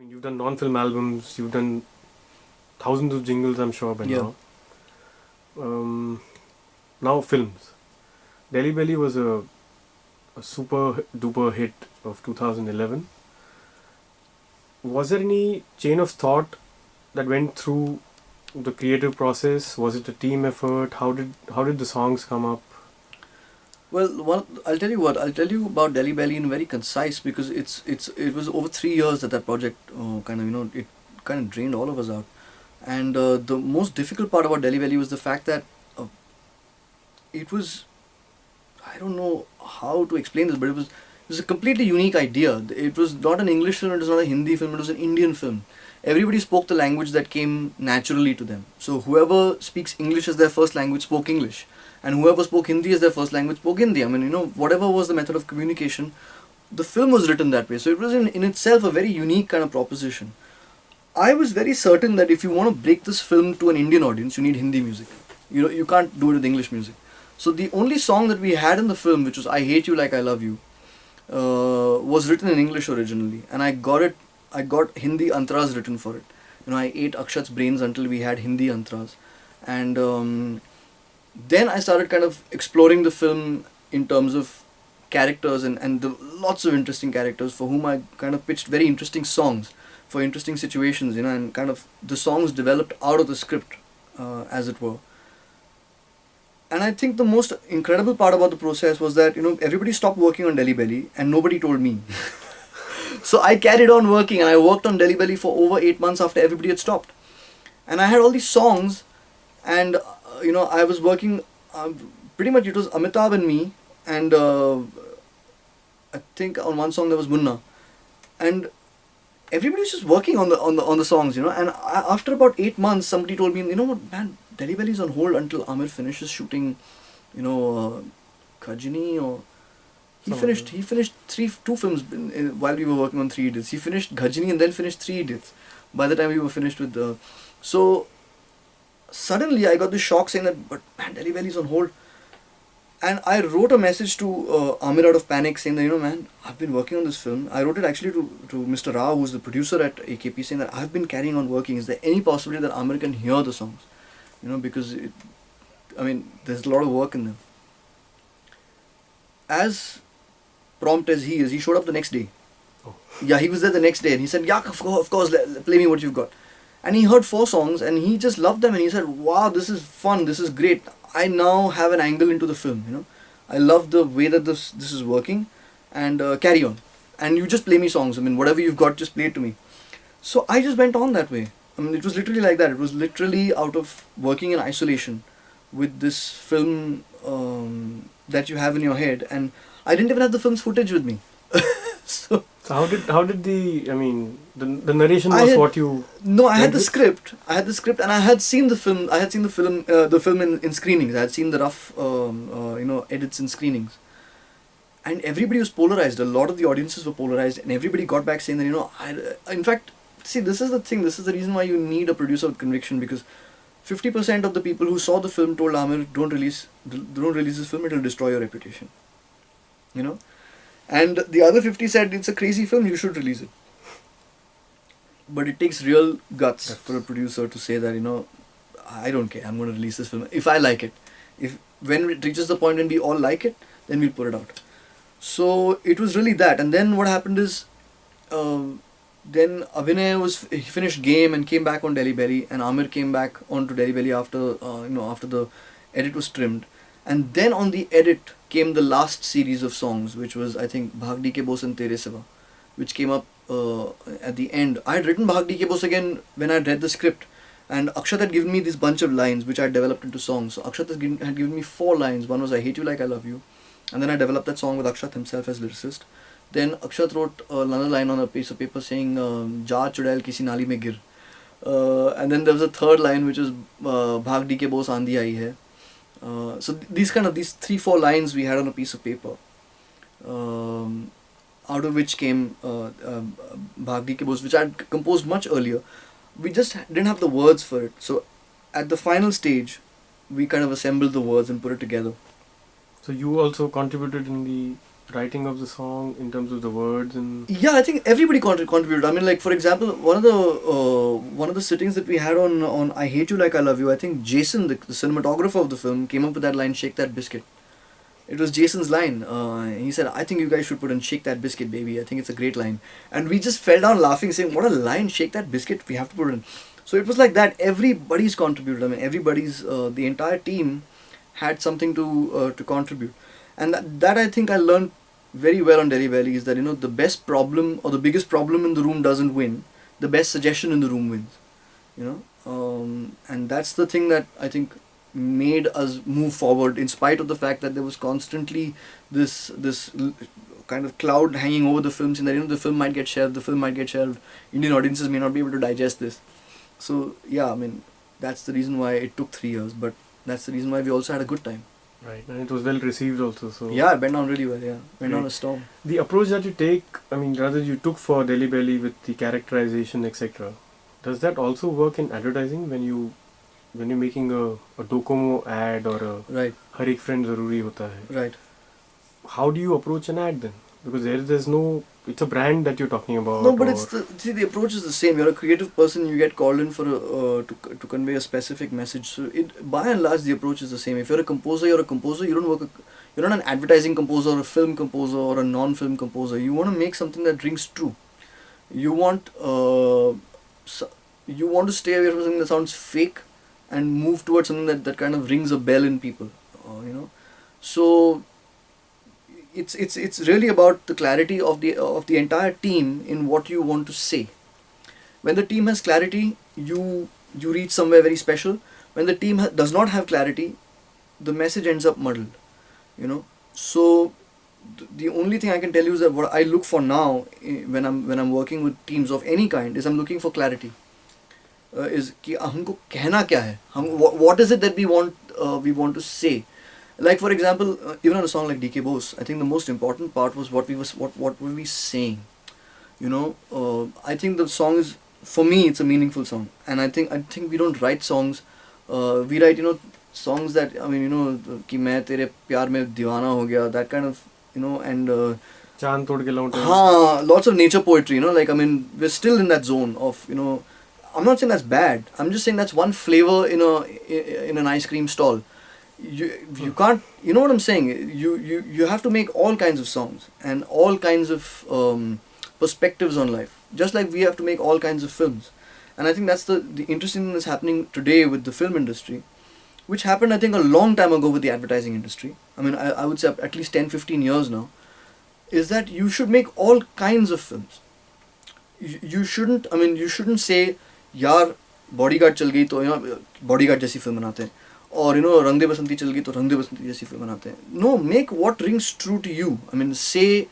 You've done non-film albums, you've done thousands of jingles, I'm sure by Yeah. now. Um, Now films. Delhi Belly was a super duper hit of 2011. Was there any chain of thought that went through the creative process? Was it a team effort? How did the songs come up? Well, I'll tell you what. I'll tell you about Delhi Belly in very concise because it was over 3 years that project kind of it kind of drained all of us out. And the most difficult part about Delhi Belly was the fact that it was, I don't know how to explain this, but it was a completely unique idea. It was not an English film. It was not a Hindi film. It was an Indian film. Everybody spoke the language that came naturally to them. So whoever speaks English as their first language spoke English, and whoever spoke Hindi as their first language spoke Hindi. I mean, whatever was the method of communication, the film was written that way. So it was in itself a very unique kind of proposition. I was very certain that if you want to break this film to an Indian audience, you need Hindi music. You can't do it with English music. So the only song that we had in the film, which was "I Hate You Like I Love You," was written in English originally, and I got it. I got Hindi antras written for it. I ate Akshat's brains until we had Hindi antras, and then I started kind of exploring the film in terms of characters and lots of interesting characters for whom I kind of pitched very interesting songs for interesting situations, and kind of the songs developed out of the script, as it were. And I think the most incredible part about the process was that everybody stopped working on Delhi Belly and nobody told me. So I carried on working and I worked on Delhi Belly for over 8 months after everybody had stopped. And I had all these songs, and I was working. Pretty much it was Amitabh and me, and I think on one song there was Munna, and everybody was just working on the songs, And after about 8 months, somebody told me, what, man, Delhi Belly is on hold until Amir finishes shooting, Khajini, or he finished two films while we were working on Three Idiots. He finished Ghajini and then finished Three Idiots. By the time we were finished with the, so suddenly I got this shock saying that, but man, Delhi Belly is on hold. And I wrote a message to Amir out of panic saying that, man, I've been working on this film. I wrote it actually to Mr. Rao, who's the producer at AKP, saying that I've been carrying on working. Is there any possibility that Amir can hear the songs? Because there's a lot of work in them. As prompt as he is, he showed up the next day. Oh. Yeah, he was there the next day and he said, yeah, of course, play me what you've got. And he heard 4 songs and he just loved them and he said, wow, this is fun, this is great. I now have an angle into the film, I love the way that this is working, and carry on. And you just play me songs, whatever you've got, just play it to me. So I just went on that way. It was literally like that. It was literally out of working in isolation with this film that you have in your head, and I didn't even have the film's footage with me. So how did the narration was what you no, I had went the with? script. And I had seen the film. I had seen the film in screenings. I had seen the rough, edits in screenings. And everybody was polarized. A lot of the audiences were polarized, and everybody got back saying that in fact, see, this is the thing. This is the reason why you need a producer with conviction, because 50% of the people who saw the film told Amir, don't release this film. It will destroy your reputation. And the other 50 said it's a crazy film. You should release it. But it takes real guts for a producer to say that, I don't care, I'm going to release this film if I like it. If when it reaches the point when we all like it, then we'll put it out. So it was really that. And then what happened is, then he finished Game and came back on Delhi Belly, and Amir came back onto Delhi Belly after the edit was trimmed. And then on the edit came the last series of songs, which was, I think, Bhag Di Ke Bos and Tere Siva, which came up at the end. I had written Bhag Di Ke Bos again when I had read the script, and Akshat had given me this bunch of lines which I had developed into songs. So Akshat had given me 4 lines. One was I Hate You Like I Love You, and then I developed that song with Akshat himself as lyricist. Then Akshat wrote another line on a piece of paper saying Ja Chudail Kisi Nali Mein Gir. And then there was a third line which was Bhag Di Ke Bos Aandhi Aayi Hai. So these 3-4 lines we had on a piece of paper, out of which came Bhag Di Ke Bos, which I had composed much earlier. We just didn't have the words for it. So at the final stage, we kind of assembled the words and put it together. So you also contributed in the writing of the song in terms of the words and Yeah, I think everybody contributed. I mean, like for example, one of the sittings that we had on I Hate You Like I Love You. I think Jason, the cinematographer of the film, came up with that line, "Shake that biscuit." It was Jason's line. He said, "I think you guys should put in 'Shake that biscuit, baby.' I think it's a great line." And we just fell down laughing, saying, "What a line! Shake that biscuit. We have to put it in." So it was like that. Everybody's contributed. I mean, the entire team had something to contribute, and that I think I learned very well on Delhi Belly is that the best problem or the biggest problem in the room doesn't win. The best suggestion in the room wins. And that's the thing that I think made us move forward in spite of the fact that there was constantly this kind of cloud hanging over the film, saying that the film might get shelved, Indian audiences may not be able to digest this. So yeah, I mean, that's the reason why it took 3 years, but that's the reason why we also had a good time. right, and it was well received also. So Yeah, it went down really well. Yeah, went down Great. a storm. the approach that you take, I mean, rather you took for Delhi Belly with the characterization, etc. Does that also work in advertising when you're making a Docomo ad or a Right, Har Ek Friend Zaruri Hota Hai? right. How do you approach an ad then? Because there's no, it's a brand that you're talking about. No, but or- it's the approach is the same. You're a creative person. You get called in for to convey a specific message. So by and large the approach is the same. If you're a composer, you're a composer. You don't work. You're not an advertising composer or a film composer or a non-film composer. You want to make something that rings true. You want you want to stay away from something that sounds fake and move towards something that kind of rings a bell in people. So it's really about the clarity of the entire team in what you want to say. When the team has clarity, you reach somewhere very special. When the team does not have clarity, the message ends up muddled. So the only thing I can tell you is that what I look for now when I'm working with teams of any kind is I'm looking for clarity. Is कि हमको कहना क्या है? What is it that we want to say? Like for example, even on a song like DK Bose, I think the most important part was what were we saying. I think the song is, for me, it's a meaningful song, and I think we don't write songs. We write songs that कि मैं तेरे प्यार में दीवाना हो गया, that kind of and चांद तोड़ के लौटे. lots of nature poetry. Like I mean, we're still in that zone of I'm not saying that's bad. I'm just saying that's one flavor in an ice cream stall. You can't, you know what I'm saying, you have to make all kinds of songs and all kinds of perspectives on life, just like we have to make all kinds of films. And I think that's the interesting thing that's happening today with the film industry, which happened I think a long time ago with the advertising industry. I mean, I would say at least 10-15 years now, is that you should make all kinds of films. You shouldn't say यार bodyguard चल गई तो bodyguard जैसी film बनाते हैं, और रंग दे बसंती चल गई तो रंग दे बसंती जैसी फिल्म बनाते हैं. No, make what rings true to you. I mean, say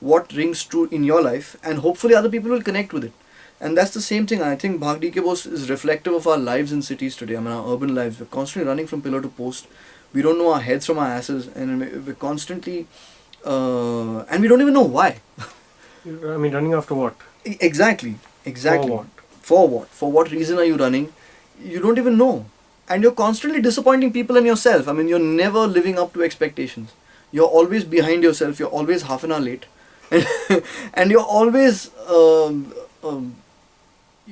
what rings true in your life, and hopefully other people will connect with it. And that's the same thing. I think Bhag DK Bose is reflective of our lives in cities today. I mean, our urban lives. We're constantly running from pillar to post. We don't know our heads from our asses, and we're constantly, and we don't even know why. I mean, running after what? Exactly. For what? For what? For what reason are you running? You don't even know. And you're constantly disappointing people and yourself. I mean, you're never living up to expectations. You're always behind yourself. You're always half an hour late. And you're always...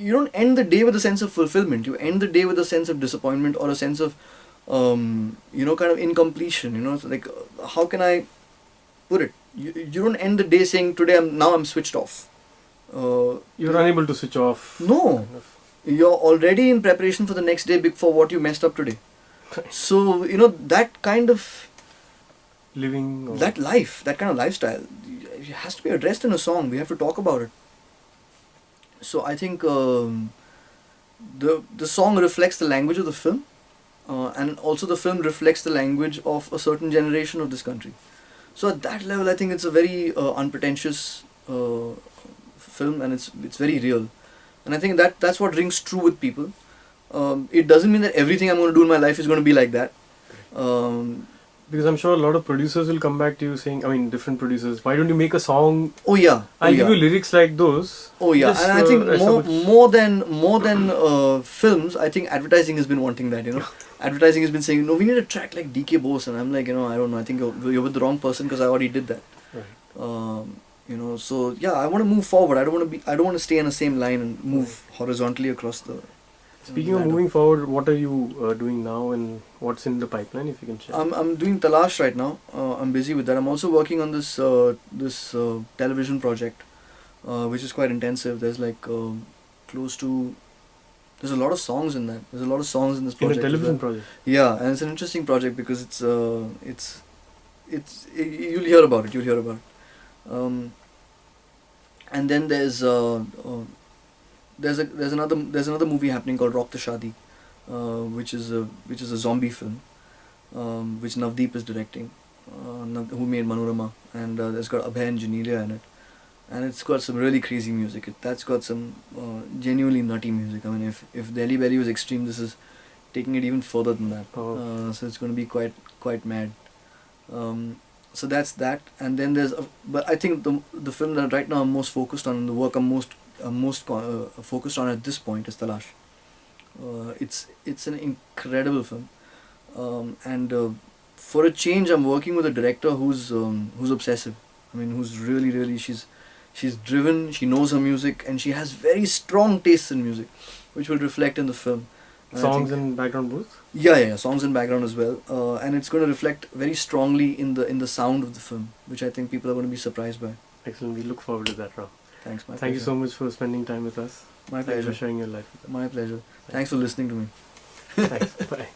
you don't end the day with a sense of fulfillment. You end the day with a sense of disappointment or a sense of, kind of incompletion. So like, how can I put it? You don't end the day saying, today I'm switched off. You're unable to switch off. No. You're already in preparation for the next day for what you messed up today. So, that kind of Living. that life, that kind of lifestyle, it has to be addressed in a song. We have to talk about it. So I think the song reflects the language of the film, and also the film reflects the language of a certain generation of this country. So at that level, I think it's a very unpretentious film, and it's very real. And I think that's what rings true with people. It doesn't mean that everything I'm going to do in my life is going to be like that. Because I'm sure a lot of producers will come back to you saying, I mean, different producers, why don't you make a song? Oh yeah. I'll give you lyrics like those. Oh yeah, Just, and I think establish- more than films, I think advertising has been wanting that. Advertising has been saying, no, we need a track like DK Bose, and I'm like, I don't know. I think you're with the wrong person because I already did that. Right. You know, so yeah, I want to move forward. I don't want to stay in the same line and move horizontally across the. Speaking of ladder. moving forward, what are you doing now, and what's in the pipeline, if you can share? I'm doing Talash right now. I'm busy with that. I'm also working on this television project, which is quite intensive. There's like close to there's a lot of songs in that. There's a lot of songs in this In a project as television well. project. Yeah, and it's an interesting project because you'll hear about it. You'll hear about it. And then there's another movie happening called Rock the Shadi, which is a zombie film, which Navdeep is directing, who made Manorama, and it's got Abhay and Janelia in it, and it's got some really crazy music. That's got some genuinely nutty music. I mean, if Delhi Belly was extreme, this is taking it even further than that. Oh. So it's going to be quite mad. So that's that, and then but I think the film that right now I'm most focused on, and the work I'm most focused on at this point is Talash. It's an incredible film, and for a change, I'm working with a director who's obsessive. I mean, who's really she's driven. She knows her music, and she has very strong tastes in music, which will reflect in the film. And I Songs think- and background booth. yeah, songs and background as well, and it's going to reflect very strongly in the sound of the film, which I think people are going to be surprised by. Excellent. We look forward to that, Ram. Thanks, my Thank you pleasure. so much for spending time with us. My Thanks for pleasure. sharing your life with us. My pleasure. Thanks for listening to me. Thanks. Bye.